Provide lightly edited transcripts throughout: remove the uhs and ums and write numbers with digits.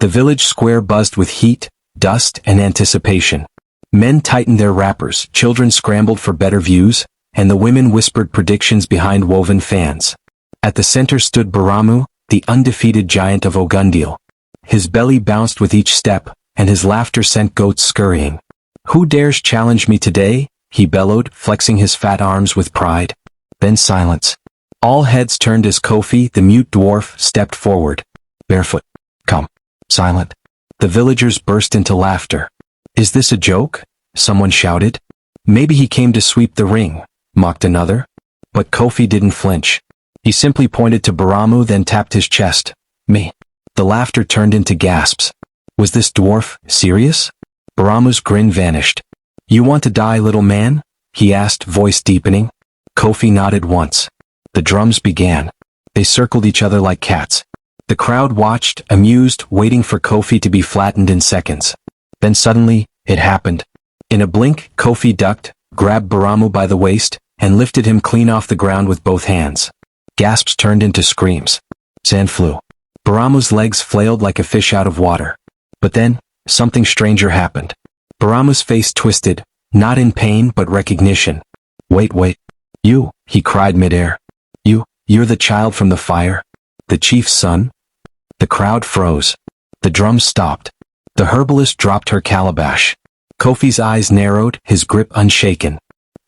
The village square buzzed with heat, dust, and anticipation. Men tightened their wrappers, children scrambled for better views, and the women whispered predictions behind woven fans. At the center stood Baramu, the undefeated giant of Ogundil. His belly bounced with each step, and his laughter sent goats scurrying. "Who dares challenge me today?" he bellowed, flexing his fat arms with pride. Then silence. All heads turned as Kofi, the mute dwarf, stepped forward. Barefoot. Come. Silent. The villagers burst into laughter. "Is this a joke?" someone shouted. "Maybe he came to sweep the ring," mocked another. But Kofi didn't flinch. He simply pointed to Baramu, then tapped his chest. "Me." The laughter turned into gasps. Was this dwarf serious? Baramu's grin vanished. "You want to die, little man?" he asked, voice deepening. Kofi nodded once. The drums began. They circled each other like cats. The crowd watched, amused, waiting for Kofi to be flattened in seconds. Then suddenly, it happened. In a blink, Kofi ducked, grabbed Baramu by the waist, and lifted him clean off the ground with both hands. Gasps turned into screams. Sand flew. Baramu's legs flailed like a fish out of water. But then, something stranger happened. Baramu's face twisted, not in pain but recognition. Wait. You," he cried midair. You're the child from the fire? The chief's son?" The crowd froze. The drums stopped. The herbalist dropped her calabash. Kofi's eyes narrowed, his grip unshaken.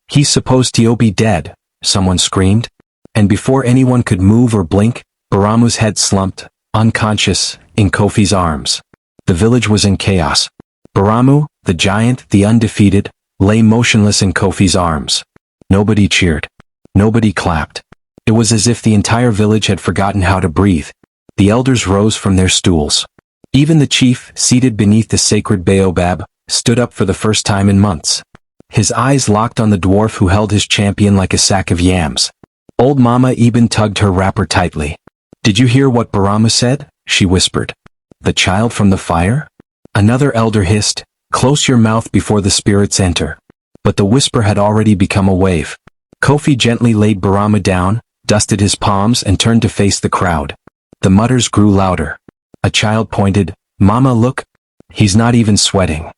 "He's supposed to be dead," someone screamed. And before anyone could move or blink, Baramu's head slumped, unconscious, in Kofi's arms. The village was in chaos. Baramu, the giant, the undefeated, lay motionless in Kofi's arms. Nobody cheered. Nobody clapped. It was as if the entire village had forgotten how to breathe. The elders rose from their stools. Even the chief, seated beneath the sacred baobab, stood up for the first time in months. His eyes locked on the dwarf who held his champion like a sack of yams. Old Mama Eben tugged her wrapper tightly. "Did you hear what Baramu said?" she whispered. "The child from the fire?" Another elder hissed, "Close your mouth before the spirits enter." But the whisper had already become a wave. Kofi gently laid Baramu down, dusted his palms, and turned to face the crowd. The mutters grew louder. A child pointed, "Mama, look. He's not even sweating."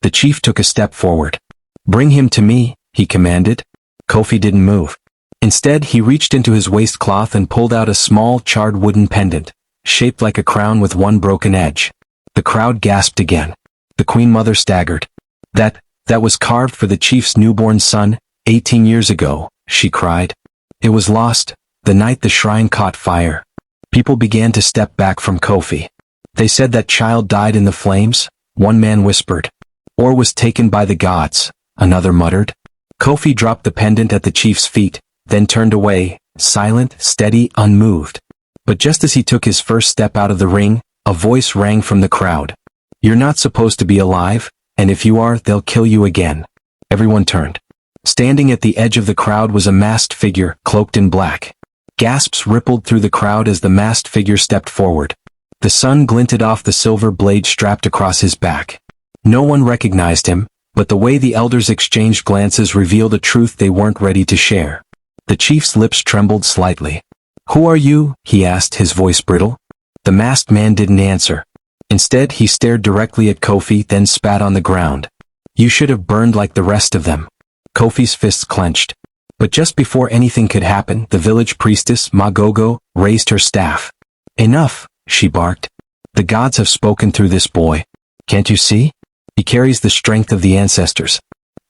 The chief took a step forward. "Bring him to me," he commanded. Kofi didn't move. Instead, he reached into his waistcloth and pulled out a small, charred wooden pendant, shaped like a crown with one broken edge. The crowd gasped again. The Queen Mother staggered. That was carved for the chief's newborn son, 18 years ago," she cried. "It was lost, the night the shrine caught fire." People began to step back from Kofi. "They said that child died in the flames," one man whispered. "Or was taken by the gods," another muttered. Kofi dropped the pendant at the chief's feet, then turned away, silent, steady, unmoved. But just as he took his first step out of the ring, a voice rang from the crowd. "You're not supposed to be alive, and if you are, they'll kill you again." Everyone turned. Standing at the edge of the crowd was a masked figure, cloaked in black. Gasps rippled through the crowd as the masked figure stepped forward. The sun glinted off the silver blade strapped across his back. No one recognized him, but the way the elders exchanged glances revealed a truth they weren't ready to share. The chief's lips trembled slightly. "Who are you?" he asked, his voice brittle. The masked man didn't answer. Instead, he stared directly at Kofi, then spat on the ground. "You should have burned like the rest of them." Kofi's fists clenched. But just before anything could happen, the village priestess, Magogo, raised her staff. "Enough," she barked. "The gods have spoken through this boy. Can't you see? He carries the strength of the ancestors.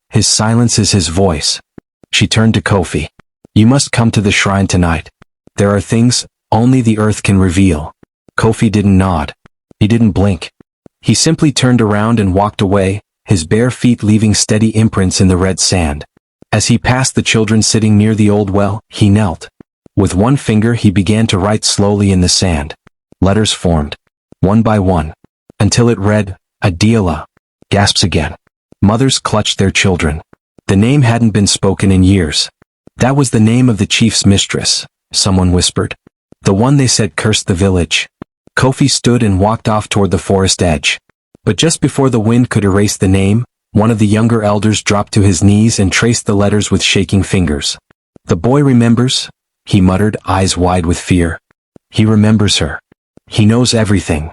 His silence is his voice." She turned to Kofi. "You must come to the shrine tonight. There are things only the earth can reveal." Kofi didn't nod. He didn't blink. He simply turned around and walked away, his bare feet leaving steady imprints in the red sand. As he passed the children sitting near the old well, he knelt. With one finger he began to write slowly in the sand. Letters formed, one by one, until it read, Adila. Gasps again. Mothers clutched their children. The name hadn't been spoken in years. "That was the name of the chief's mistress," someone whispered. "The one they said cursed the village." Kofi stood and walked off toward the forest edge. But just before the wind could erase the name, one of the younger elders dropped to his knees and traced the letters with shaking fingers. "The boy remembers," he muttered, eyes wide with fear. "He remembers her. He knows everything."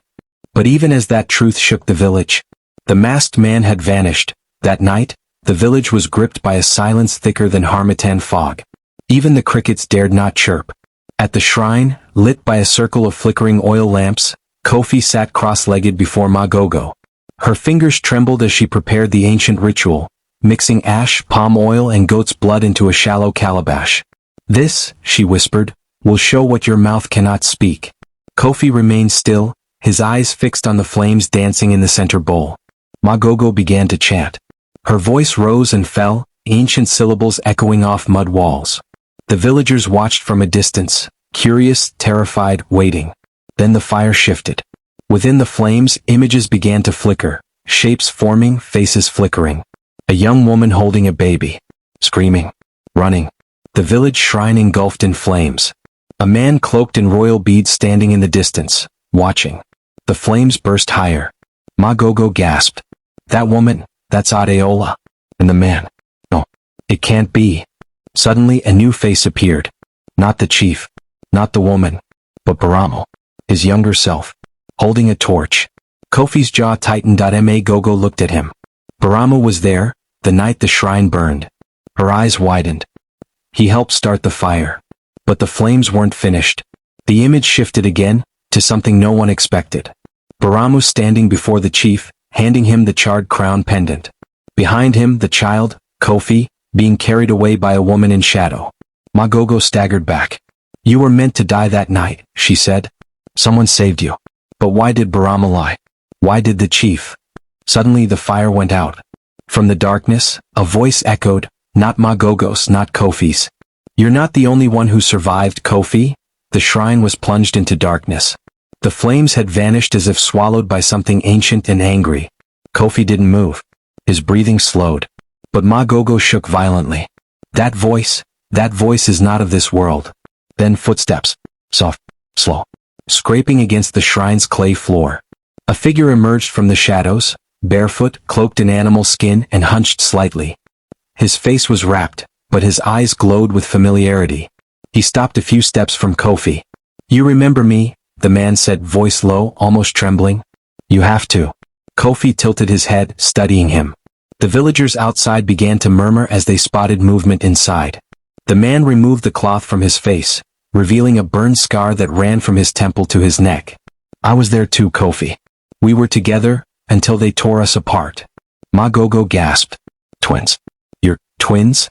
But even as that truth shook the village, the masked man had vanished. That night, the village was gripped by a silence thicker than harmattan fog. Even the crickets dared not chirp. At the shrine, lit by a circle of flickering oil lamps, Kofi sat cross-legged before Magogo. Her fingers trembled as she prepared the ancient ritual, mixing ash, palm oil and goat's blood into a shallow calabash. "This," she whispered, "will show what your mouth cannot speak." Kofi remained still, his eyes fixed on the flames dancing in the center bowl. Magogo began to chant. Her voice rose and fell, ancient syllables echoing off mud walls. The villagers watched from a distance, curious, terrified, waiting. Then the fire shifted. Within the flames, images began to flicker, shapes forming, faces flickering. A young woman holding a baby. Screaming. Running. The village shrine engulfed in flames. A man cloaked in royal beads standing in the distance, watching. The flames burst higher. Magogo gasped. "That woman, that's Adeola." And the man. "No, it can't be." Suddenly a new face appeared. Not the chief. Not the woman. But Baramo. His younger self. Holding a torch. Kofi's jaw tightened. Magogo looked at him. Baramo was there, the night the shrine burned. Her eyes widened. He helped start the fire. But the flames weren't finished. The image shifted again, to something no one expected. Baramo standing before the chief, handing him the charred crown pendant. Behind him, the child, Kofi, being carried away by a woman in shadow. Magogo staggered back. "You were meant to die that night," she said. "Someone saved you. But why did Baramo lie? Why did the chief?" Suddenly the fire went out. From the darkness, a voice echoed, not Magogo's, not Kofi's. "You're not the only one who survived, Kofi." The shrine was plunged into darkness. The flames had vanished as if swallowed by something ancient and angry. Kofi didn't move. His breathing slowed. But Magogo shook violently. That voice is not of this world." Then footsteps. Soft, slow. Scraping against the shrine's clay floor. A figure emerged from the shadows, barefoot, cloaked in animal skin and hunched slightly. His face was wrapped, but his eyes glowed with familiarity. He stopped a few steps from Kofi. "You remember me?" the man said, voice low, almost trembling. "You have to." Kofi tilted his head, studying him. The villagers outside began to murmur as they spotted movement inside. The man removed the cloth from his face, revealing a burned scar that ran from his temple to his neck. "I was there too, Kofi. We were together, until they tore us apart." Magogo gasped. "Twins. You're twins?"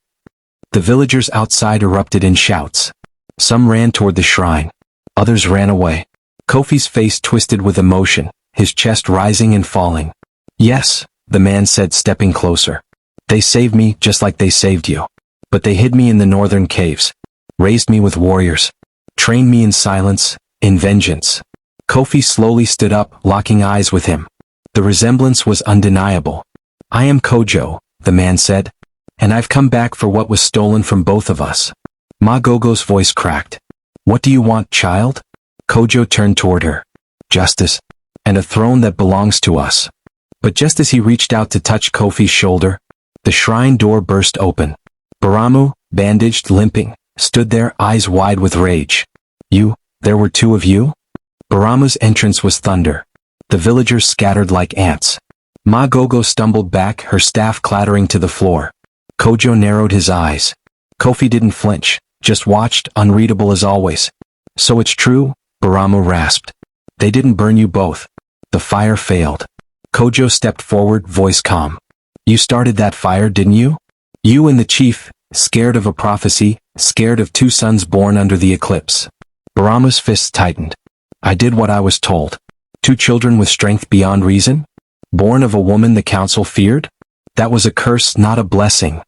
The villagers outside erupted in shouts. Some ran toward the shrine. Others ran away. Kofi's face twisted with emotion, his chest rising and falling. "Yes," the man said, stepping closer. "They saved me just like they saved you. But they hid me in the northern caves. Raised me with warriors. Trained me in silence, in vengeance." Kofi slowly stood up, locking eyes with him. The resemblance was undeniable. "I am Kojo," the man said. "And I've come back for what was stolen from both of us." Magogo's voice cracked. "What do you want, child?" Kojo turned toward her. "Justice. And a throne that belongs to us." But just as he reached out to touch Kofi's shoulder, the shrine door burst open. Baramo, bandaged, limping, stood there, eyes wide with rage. There were two of you?" Baramo's entrance was thunder. The villagers scattered like ants. Magogo stumbled back, her staff clattering to the floor. Kojo narrowed his eyes. Kofi didn't flinch, just watched, unreadable as always. "So it's true?" Baramo rasped. "They didn't burn you both. The fire failed." Kojo stepped forward, voice calm. "You started that fire, didn't you? You and the chief, scared of a prophecy, scared of two sons born under the eclipse." Baramo's fists tightened. "I did what I was told. Two children with strength beyond reason? Born of a woman the council feared? That was a curse, not a blessing."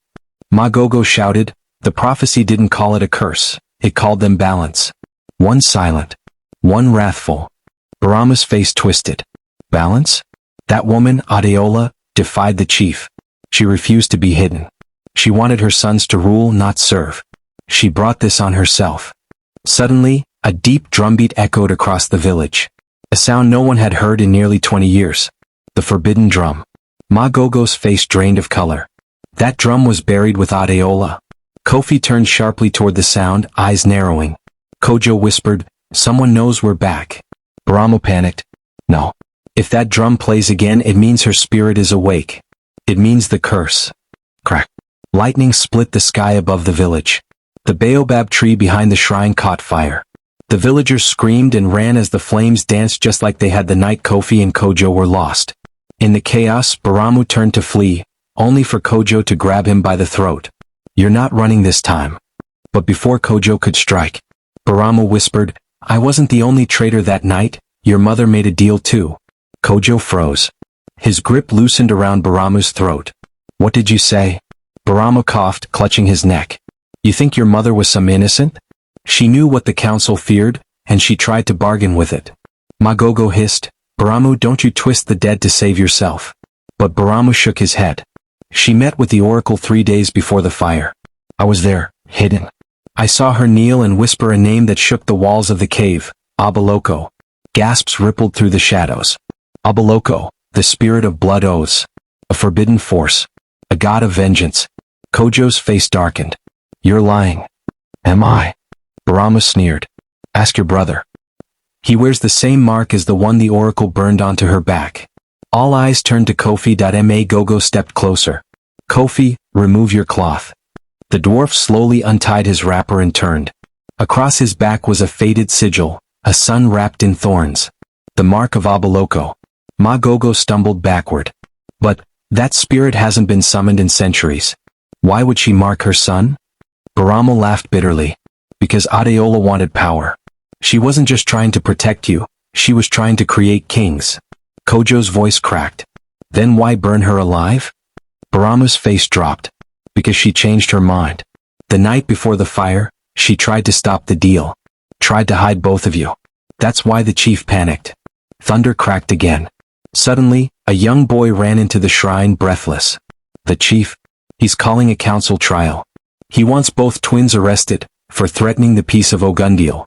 Magogo shouted. "The prophecy didn't call it a curse, it called them balance. One silent, one wrathful." Baramo's face twisted. "Balance?" That woman, Adeola, defied the chief. She refused to be hidden. She wanted her sons to rule, not serve. She brought this on herself. Suddenly, a deep drumbeat echoed across the village. A sound no one had heard in nearly 20 years. The forbidden drum. Magogo's face drained of color. That drum was buried with Adeola. Kofi turned sharply toward the sound, eyes narrowing. Kojo whispered, "Someone knows we're back." Baramo panicked. "No. If that drum plays again, it means her spirit is awake. It means the curse. Crack. Lightning split the sky above the village. The baobab tree behind the shrine caught fire. The villagers screamed and ran as the flames danced just like they had the night Kofi and Kojo were lost. In the chaos, Baramu turned to flee, only for Kojo to grab him by the throat. "You're not running this time." But before Kojo could strike, Baramu whispered, "I wasn't the only traitor that night, your mother made a deal too." Kojo froze. His grip loosened around Baramu's throat. "What did you say?" Baramu coughed, clutching his neck. "You think your mother was some innocent?" She knew what the council feared, and she tried to bargain with it. Magogo hissed, "Baramu, don't you twist the dead to save yourself." But Baramu shook his head. "She met with the oracle 3 days before the fire. I was there, hidden. I saw her kneel and whisper a name that shook the walls of the cave, Abaloko." Gasps rippled through the shadows. Abaloko, the spirit of blood oaths. A forbidden force. A god of vengeance. Kojo's face darkened. "You're lying." "Am I?" Baramu sneered. "Ask your brother. He wears the same mark as the one the oracle burned onto her back." All eyes turned to Kofi. Magogo stepped closer. "Kofi, remove your cloth." The dwarf slowly untied his wrapper and turned. Across his back was a faded sigil, a sun wrapped in thorns. The mark of Abaloko. Magogo stumbled backward. "But that spirit hasn't been summoned in centuries. Why would she mark her son?" Baramu laughed bitterly. "Because Adeola wanted power. She wasn't just trying to protect you, she was trying to create kings." Kojo's voice cracked. "Then why burn her alive?" Baramu's face dropped. "Because she changed her mind. The night before the fire, she tried to stop the deal. Tried to hide both of you. That's why the chief panicked." Thunder cracked again. Suddenly, a young boy ran into the shrine breathless. "The chief? He's calling a council trial. He wants both twins arrested, for threatening the peace of Ogundil."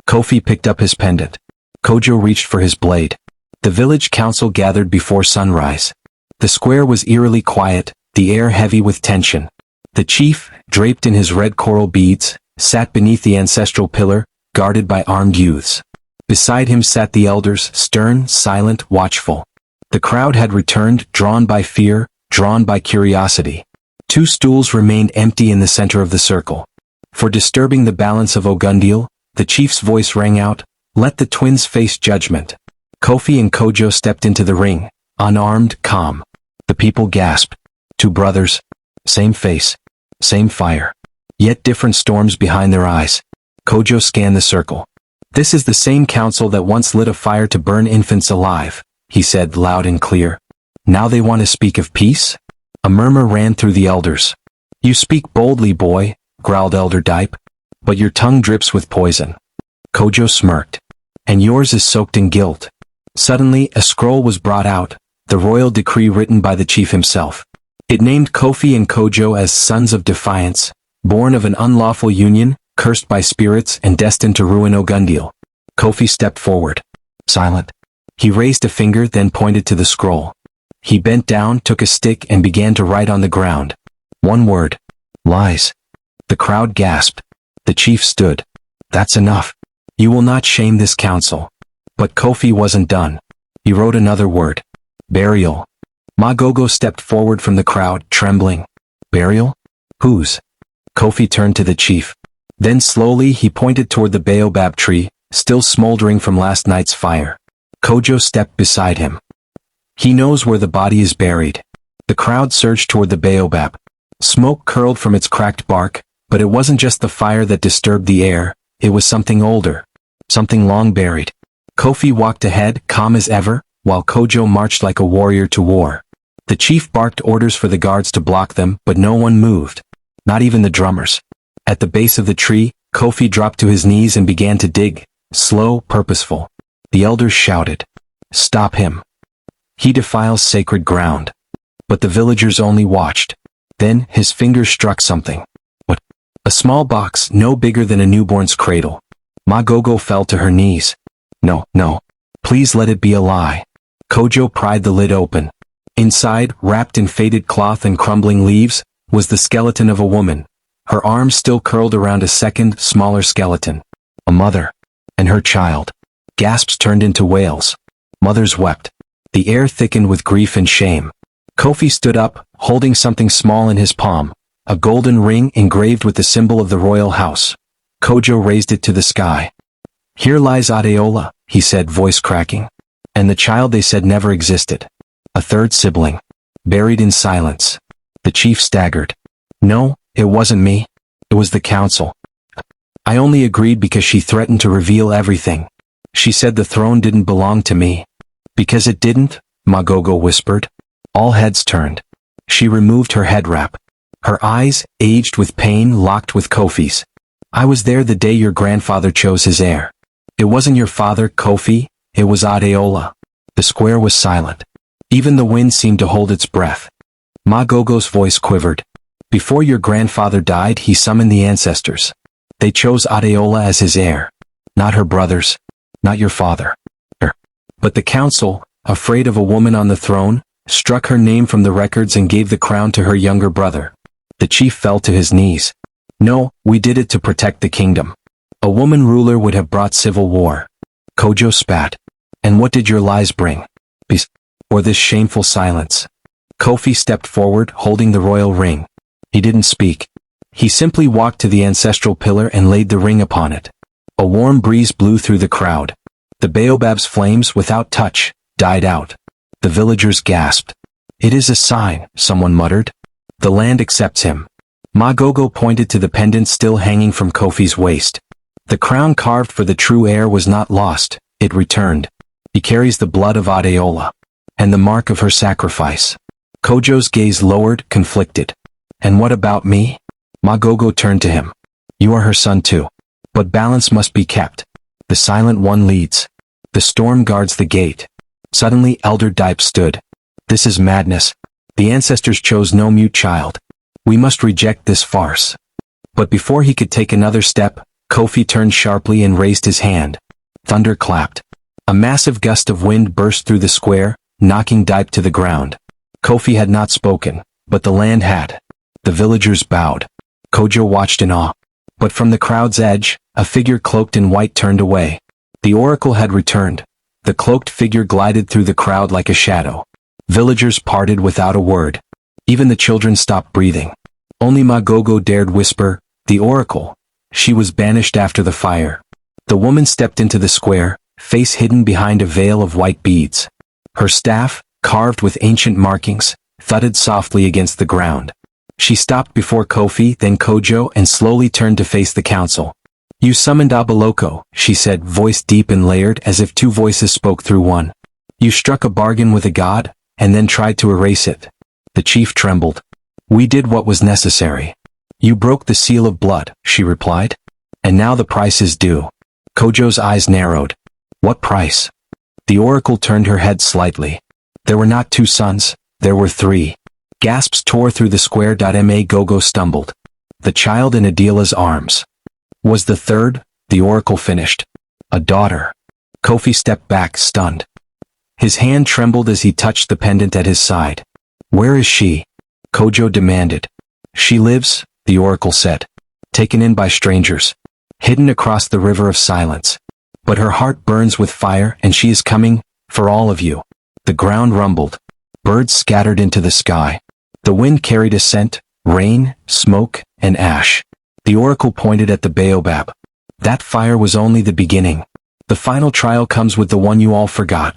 Kofi picked up his pendant. Kojo reached for his blade. The village council gathered before sunrise. The square was eerily quiet, the air heavy with tension. The chief, draped in his red coral beads, sat beneath the ancestral pillar, guarded by armed youths. Beside him sat the elders, stern, silent, watchful. The crowd had returned, drawn by fear, drawn by curiosity. 2 stools remained empty in the center of the circle. For disturbing the balance of Ogundil, the chief's voice rang out, "Let the twins face judgment." Kofi and Kojo stepped into the ring, unarmed, calm. The people gasped. 2 brothers. Same face. Same fire. Yet different storms behind their eyes. Kojo scanned the circle. "This is the same council that once lit a fire to burn infants alive," he said loud and clear. "Now they want to speak of peace?" A murmur ran through the elders. "You speak boldly, boy," growled Elder Dipe. "But your tongue drips with poison." Kojo smirked. "And yours is soaked in guilt." Suddenly, a scroll was brought out, the royal decree written by the chief himself. It named Kofi and Kojo as sons of defiance, born of an unlawful union, cursed by spirits and destined to ruin Ogundil. Kofi stepped forward. Silent. He raised a finger, then pointed to the scroll. He bent down, took a stick and began to write on the ground. One word. Lies. The crowd gasped. The chief stood. "That's enough. You will not shame this council." But Kofi wasn't done. He wrote another word. Burial. Magogo stepped forward from the crowd, trembling. Burial? Whose? Kofi turned to the chief. Then slowly he pointed toward the baobab tree, still smoldering from last night's fire. Kojo stepped beside him. "He knows where the body is buried." The crowd surged toward the baobab. Smoke curled from its cracked bark, but it wasn't just the fire that disturbed the air, it was something older. Something long buried. Kofi walked ahead, calm as ever, while Kojo marched like a warrior to war. The chief barked orders for the guards to block them, but no one moved. Not even the drummers. At the base of the tree, Kofi dropped to his knees and began to dig, slow, purposeful. The elders shouted, "Stop him. He defiles sacred ground." But the villagers only watched. Then his fingers struck something. What? A small box, no bigger than a newborn's cradle. Magogo fell to her knees. No, no. Please let it be a lie." Kojo pried the lid open. Inside, wrapped in faded cloth and crumbling leaves, was the skeleton of a woman. Her arms still curled around a second, smaller skeleton. A mother. And her child. Gasps turned into wails. Mothers wept. The air thickened with grief and shame. Kofi stood up, holding something small in his palm, a golden ring engraved with the symbol of the royal house. Kojo raised it to the sky. "Here lies Adeola," he said, voice cracking. "And the child they said never existed. A third sibling. Buried in silence." The chief staggered. "No, it wasn't me. It was the council. I only agreed because she threatened to reveal everything. She said the throne didn't belong to me." "Because it didn't?" Magogo whispered. All heads turned. She removed her head wrap. Her eyes, aged with pain, locked with Kofi's. "I was there the day your grandfather chose his heir. It wasn't your father, Kofi, it was Adeola." The square was silent. Even the wind seemed to hold its breath. Magogo's voice quivered. "Before your grandfather died, he summoned the ancestors. They chose Adeola as his heir. Not her brothers. Not your father. But the council, afraid of a woman on the throne, struck her name from the records and gave the crown to her younger brother." The chief fell to his knees. "No, we did it to protect the kingdom. A woman ruler would have brought civil war." Kojo spat. "And what did your lies bring? Peace? Or this shameful silence?" Kofi stepped forward, holding the royal ring. He didn't speak. He simply walked to the ancestral pillar and laid the ring upon it. A warm breeze blew through the crowd. The baobab's flames, without touch, died out. The villagers gasped. "It is a sign," someone muttered. "The land accepts him." Magogo pointed to the pendant still hanging from Kofi's waist. "The crown carved for the true heir was not lost, it returned. He carries the blood of Adeola. And the mark of her sacrifice." Kojo's gaze lowered, conflicted. "And what about me?" Magogo turned to him. "You are her son too. But balance must be kept. The silent one leads. The storm guards the gate." Suddenly Elder Dipe stood. "This is madness. The ancestors chose no mute child. We must reject this farce." But before he could take another step, Kofi turned sharply and raised his hand. Thunder clapped. A massive gust of wind burst through the square, knocking Dipe to the ground. Kofi had not spoken, but the land had. The villagers bowed. Kojo watched in awe. But from the crowd's edge, a figure cloaked in white turned away. The oracle had returned. The cloaked figure glided through the crowd like a shadow. Villagers parted without a word. Even the children stopped breathing. Only Magogo dared whisper, "The oracle." She was banished after the fire. The woman stepped into the square, face hidden behind a veil of white beads. Her staff, carved with ancient markings, thudded softly against the ground. She stopped before Kofi, then Kojo, and slowly turned to face the council. "You summoned Abaloko," she said, voice deep and layered as if two voices spoke through one. "You struck a bargain with a god, and then tried to erase it." The chief trembled. "We did what was necessary." "You broke the seal of blood," she replied. "And now the price is due." Kojo's eyes narrowed. "What price?" The oracle turned her head slightly. "There were not two sons, there were three." Gasps tore through the square. Magogo stumbled. "The child in Adela's arms." "Was the third?" the oracle finished. "A daughter." Kofi stepped back, stunned. His hand trembled as he touched the pendant at his side. "Where is she?" Kojo demanded. "She lives," the oracle said. "Taken in by strangers. Hidden across the river of silence. But her heart burns with fire and she is coming, for all of you." The ground rumbled. Birds scattered into the sky. The wind carried a scent, rain, smoke, and ash. The oracle pointed at the baobab. "That fire was only the beginning. The final trial comes with the one you all forgot."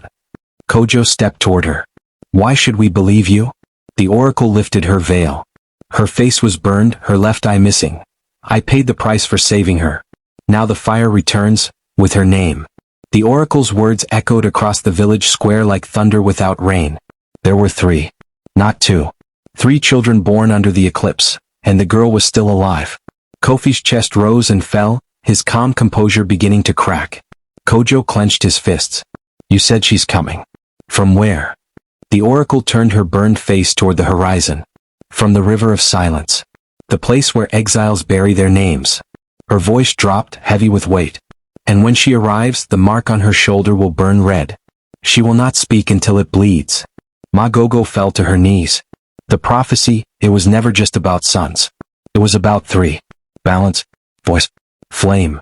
Kojo stepped toward her. "Why should we believe you?" The oracle lifted her veil. Her face was burned, her left eye missing. "I paid the price for saving her. Now the fire returns, with her name." The oracle's words echoed across the village square like thunder without rain. There were three. Not two. 3 children born under the eclipse, and the girl was still alive. Kofi's chest rose and fell, his calm composure beginning to crack. Kojo clenched his fists. "You said she's coming. From where?" The oracle turned her burned face toward the horizon. "From the river of silence. The place where exiles bury their names." Her voice dropped, heavy with weight. "And when she arrives, the mark on her shoulder will burn red. She will not speak until it bleeds." Magogo fell to her knees. The prophecy, it was never just about sons. It was about 3. Balance, voice, flame.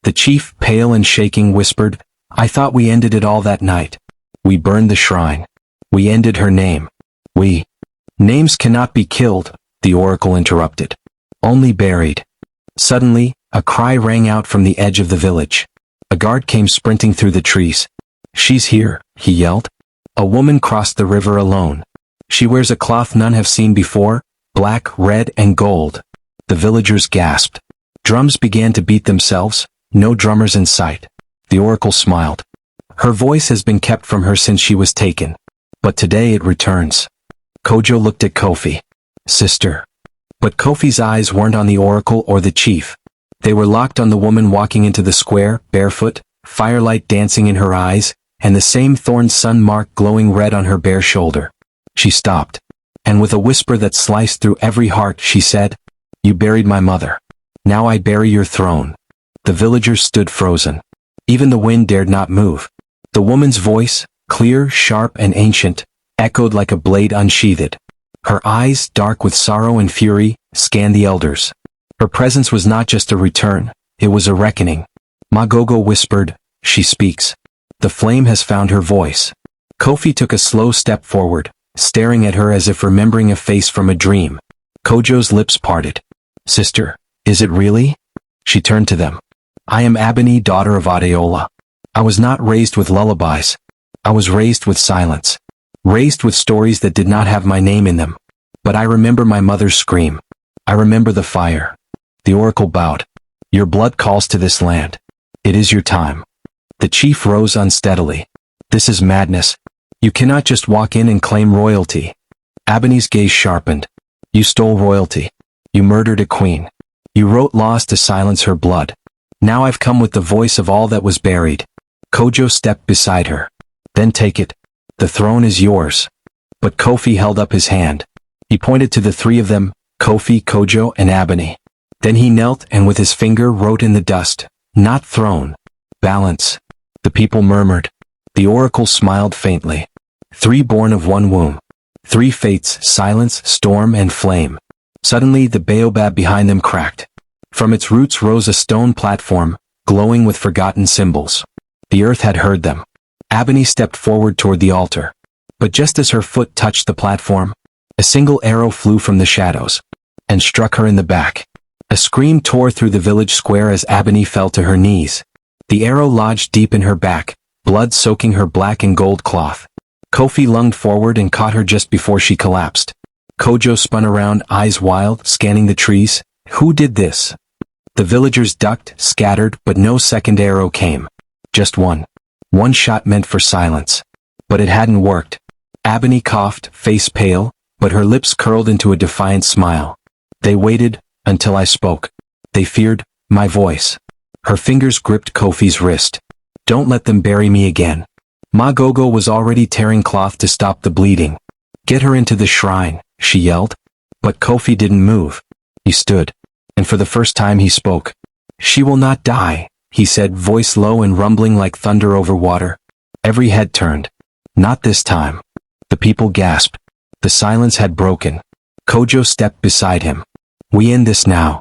The chief, pale and shaking, whispered, "I thought we ended it all that night. We burned the shrine. We ended her name. Names cannot be killed, the oracle interrupted. Only buried. Suddenly, a cry rang out from the edge of the village. A guard came sprinting through the trees. She's here, he yelled. A woman crossed the river alone. She wears a cloth none have seen before, black, red, and gold. The villagers gasped. Drums began to beat themselves, no drummers in sight. The oracle smiled. Her voice has been kept from her since she was taken. But today it returns. Kojo looked at Kofi. Sister. But Kofi's eyes weren't on the oracle or the chief. They were locked on the woman walking into the square, barefoot, firelight dancing in her eyes, and the same thorn sun mark glowing red on her bare shoulder. She stopped. And with a whisper that sliced through every heart, she said, You buried my mother. Now I bury your throne. The villagers stood frozen. Even the wind dared not move. The woman's voice, clear, sharp, and ancient, echoed like a blade unsheathed. Her eyes, dark with sorrow and fury, scanned the elders. Her presence was not just a return, it was a reckoning. Magogo whispered, She speaks. The flame has found her voice. Kofi took a slow step forward, staring at her as if remembering a face from a dream. Kojo's lips parted. Sister, is it really? She turned to them. I am Abeni, daughter of Adeola. I was not raised with lullabies. I was raised with silence. Raised with stories that did not have my name in them. But I remember my mother's scream. I remember the fire. The oracle bowed. Your blood calls to this land. It is your time. The chief rose unsteadily. This is madness. You cannot just walk in and claim royalty. Abeni's gaze sharpened. You stole royalty. You murdered a queen. You wrote laws to silence her blood. Now I've come with the voice of all that was buried. Kojo stepped beside her. Then take it. The throne is yours. But Kofi held up his hand. He pointed to the three of them, Kofi, Kojo, and Abeni. Then he knelt and with his finger wrote in the dust, Not throne. Balance. The people murmured. The oracle smiled faintly. 3 born of one womb. 3 fates, silence, storm, and flame. Suddenly the baobab behind them cracked. From its roots rose a stone platform, glowing with forgotten symbols. The earth had heard them. Abeni stepped forward toward the altar. But just as her foot touched the platform, a single arrow flew from the shadows and struck her in the back. A scream tore through the village square as Abeni fell to her knees. The arrow lodged deep in her back, blood soaking her black and gold cloth. Kofi lunged forward and caught her just before she collapsed. Kojo spun around, eyes wild, scanning the trees. Who did this? The villagers ducked, scattered, but no second arrow came. Just one. One shot meant for silence. But it hadn't worked. Abeni coughed, face pale, but her lips curled into a defiant smile. They waited, until I spoke. They feared, my voice. Her fingers gripped Kofi's wrist. Don't let them bury me again. Magogo was already tearing cloth to stop the bleeding. Get her into the shrine, she yelled. But Kofi didn't move. He stood. And for the first time he spoke. She will not die, he said, voice low and rumbling like thunder over water. Every head turned. Not this time. The people gasped. The silence had broken. Kojo stepped beside him. We end this now.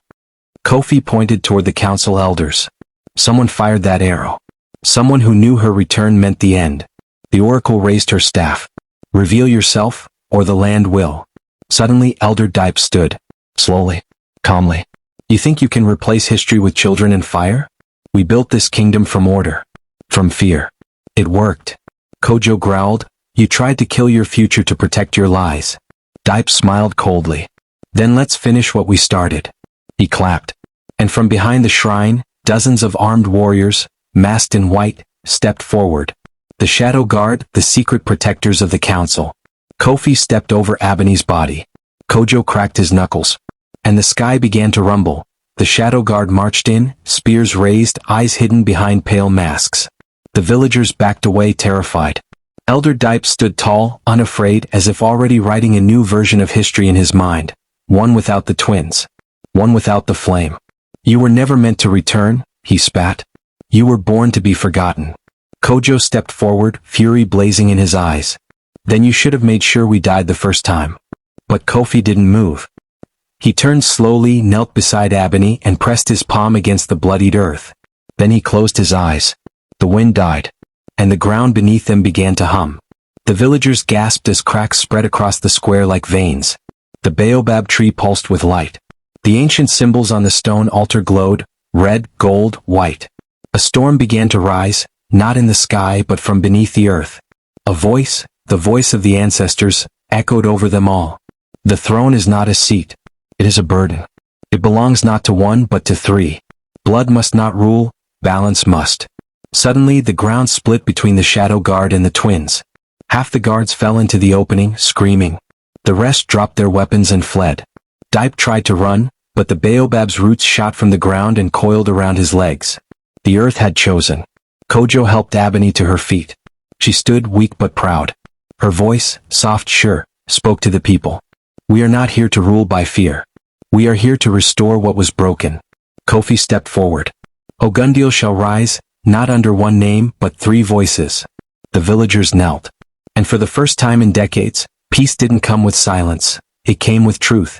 Kofi pointed toward the council elders. Someone fired that arrow. Someone who knew her return meant the end. The oracle raised her staff. Reveal yourself, or the land will. Suddenly Elder Dipe stood. Slowly. Calmly. You think you can replace history with children and fire? We built this kingdom from order. From fear. It worked. Kojo growled. You tried to kill your future to protect your lies. Dipe smiled coldly. Then let's finish what we started. He clapped. And from behind the shrine, dozens of armed warriors, masked in white, stepped forward. The Shadow Guard, the secret protectors of the council. Kofi stepped over Abeni's body. Kojo cracked his knuckles. And the sky began to rumble. The Shadow Guard marched in, spears raised, eyes hidden behind pale masks. The villagers backed away terrified. Elder Dipe stood tall, unafraid, as if already writing a new version of history in his mind. One without the twins. One without the flame. You were never meant to return, he spat. You were born to be forgotten. Kojo stepped forward, fury blazing in his eyes. Then you should have made sure we died the first time. But Kofi didn't move. He turned slowly, knelt beside Abeni, and pressed his palm against the bloodied earth. Then he closed his eyes. The wind died. And the ground beneath them began to hum. The villagers gasped as cracks spread across the square like veins. The baobab tree pulsed with light. The ancient symbols on the stone altar glowed, red, gold, white. A storm began to rise, not in the sky but from beneath the earth. A voice, the voice of the ancestors, echoed over them all. The throne is not a seat. It is a burden. It belongs not to one but to three. Blood must not rule, balance must. Suddenly the ground split between the shadow guard and the twins. Half the guards fell into the opening, screaming. The rest dropped their weapons and fled. Dipe tried to run, but the baobab's roots shot from the ground and coiled around his legs. The earth had chosen. Kojo helped Ebony to her feet. She stood weak but proud. Her voice, soft sure, spoke to the people. We are not here to rule by fear. We are here to restore what was broken. Kofi stepped forward. Ogundil shall rise, not under one name but three voices. The villagers knelt. And for the first time in decades, peace didn't come with silence. It came with truth.